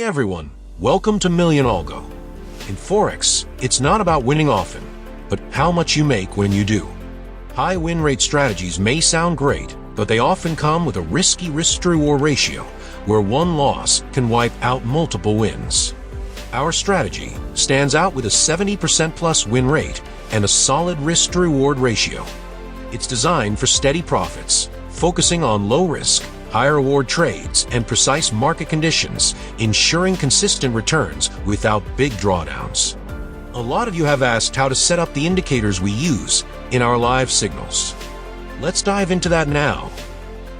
Hey everyone, welcome to MillionAlgo. In Forex, it's not about winning often, but how much you make when you do. High win rate strategies may sound great, but they often come with a risky risk-to-reward ratio, where one loss can wipe out multiple wins. Our strategy stands out with a 70% plus win rate and a solid risk-to-reward ratio. It's designed for steady profits, focusing on low-risk, high-reward trades and precise market conditions, ensuring consistent returns without big drawdowns. A lot of you have asked how to set up the indicators we use in our live signals. Let's dive into that now.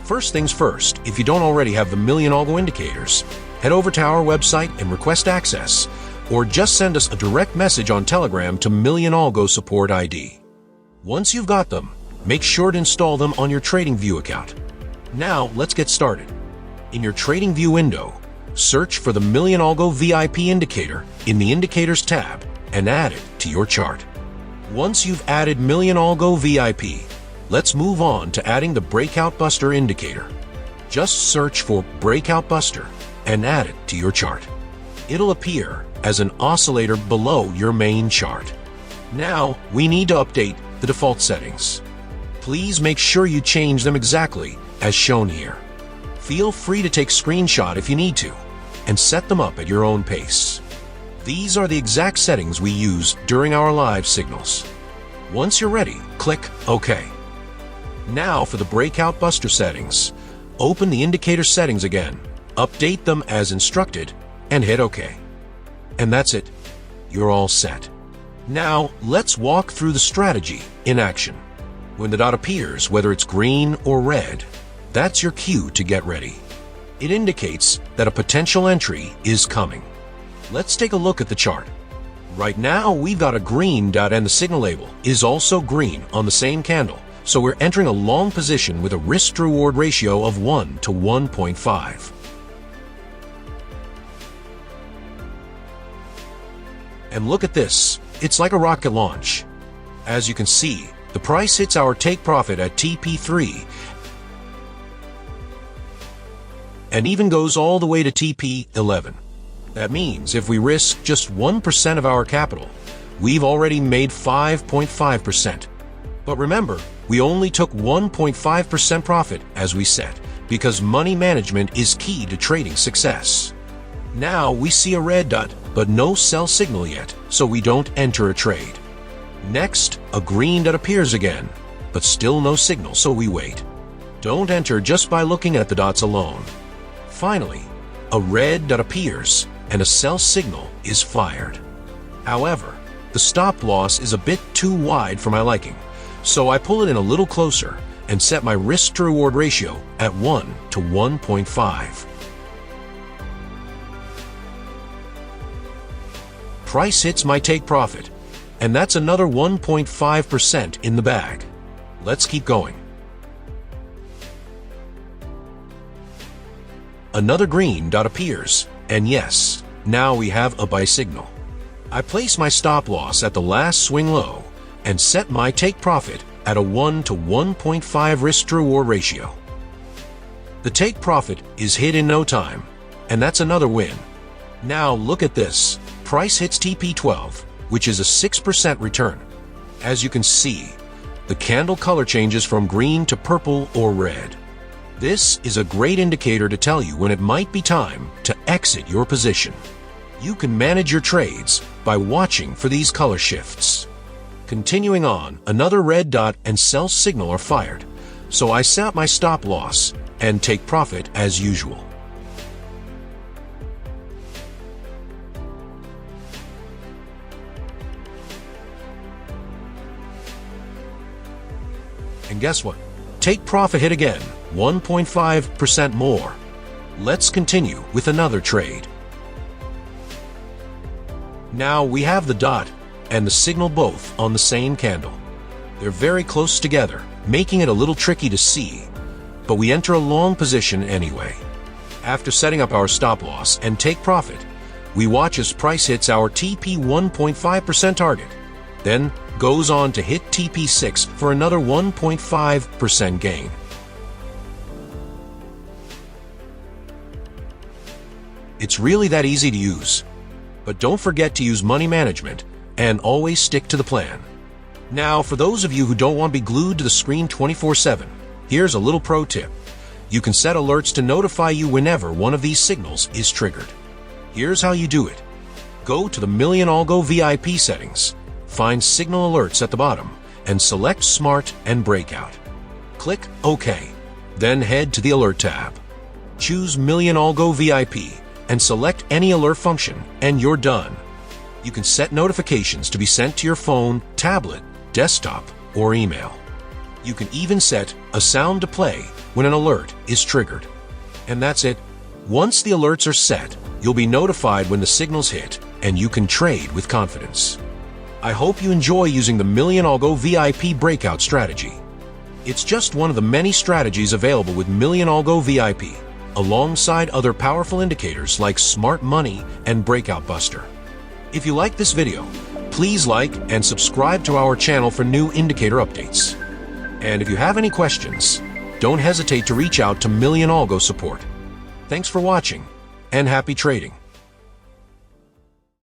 First things first, if you don't already have the MillionAlgo indicators, head over to our website and request access, or just send us a direct message on Telegram to MillionAlgo Support ID. Once you've got them, make sure to install them on your TradingView account. Now, let's get started. In your TradingView window, search for the MillionAlgo VIP indicator in the Indicators tab and add it to your chart. Once you've added MillionAlgo VIP, let's move on to adding the Breakout Buster indicator. Just search for Breakout Buster and add it to your chart. It'll appear as an oscillator below your main chart. Now, we need to update the default settings. Please make sure you change them exactly as shown here. Feel free to take screenshot if you need to, and set them up at your own pace. These are the exact settings we use during our live signals. Once you're ready, click OK. Now for the Breakout Buster settings. Open the indicator settings again, update them as instructed, and hit OK. And that's it. You're all set. Now, let's walk through the strategy in action. When the dot appears, whether it's green or red, that's your cue to get ready. It indicates that a potential entry is coming. Let's take a look at the chart. Right now, we've got a green dot and the signal label is also green on the same candle, so we're entering a long position with a risk-to-reward ratio of 1 to 1.5. And look at this, it's like a rocket launch. As you can see, the price hits our take profit at TP3 and even goes all the way to TP11. That means if we risk just 1% of our capital, we've already made 5.5%. But remember, we only took 1.5% profit as we said, because money management is key to trading success. Now we see a red dot, but no sell signal yet, so we don't enter a trade. Next, a green dot appears again, but still no signal, so we wait. Don't enter just by looking at the dots alone. Finally, a red dot appears and a sell signal is fired. However, the stop loss is a bit too wide for my liking, so I pull it in a little closer and set my risk-to-reward ratio at 1 to 1.5. Price hits my take profit, and that's another 1.5% in the bag. Let's keep going. Another green dot appears, and yes, now we have a buy signal. I place my stop loss at the last swing low and set my take profit at a 1 to 1.5 risk-to-reward ratio. The take profit is hit in no time, and that's another win. Now look at this. Price hits TP12, which is a 6% return. As you can see, the candle color changes from green to purple or red. This is a great indicator to tell you when it might be time to exit your position. You can manage your trades by watching for these color shifts. Continuing on, another red dot and sell signal are fired, so I set my stop loss and take profit as usual. And guess what? Take profit hit again, 1.5% more. Let's continue with another trade. Now we have the dot and the signal both on the same candle. They're very close together, making it a little tricky to see, but we enter a long position anyway. After setting up our stop loss and take profit, we watch as price hits our TP 1.5% target, then goes on to hit TP6 for another 1.5% gain. It's really that easy to use. But don't forget to use money management and always stick to the plan. Now, for those of you who don't want to be glued to the screen 24/7, here's a little pro tip. You can set alerts to notify you whenever one of these signals is triggered. Here's how you do it. Go to the MillionAlgo VIP settings, find Signal Alerts at the bottom, and select Smart and Breakout. Click OK, then head to the Alert tab. Choose MillionAlgo VIP and select any alert function, and you're done. You can set notifications to be sent to your phone, tablet, desktop, or email. You can even set a sound to play when an alert is triggered. And that's it. Once the alerts are set, you'll be notified when the signals hit, and you can trade with confidence. I hope you enjoy using the MillionAlgo VIP breakout strategy. It's just one of the many strategies available with MillionAlgo VIP, alongside other powerful indicators like Smart Money and Breakout Buster. If you like this video, please like and subscribe to our channel for new indicator updates. And if you have any questions, don't hesitate to reach out to MillionAlgo support. Thanks for watching, and happy trading.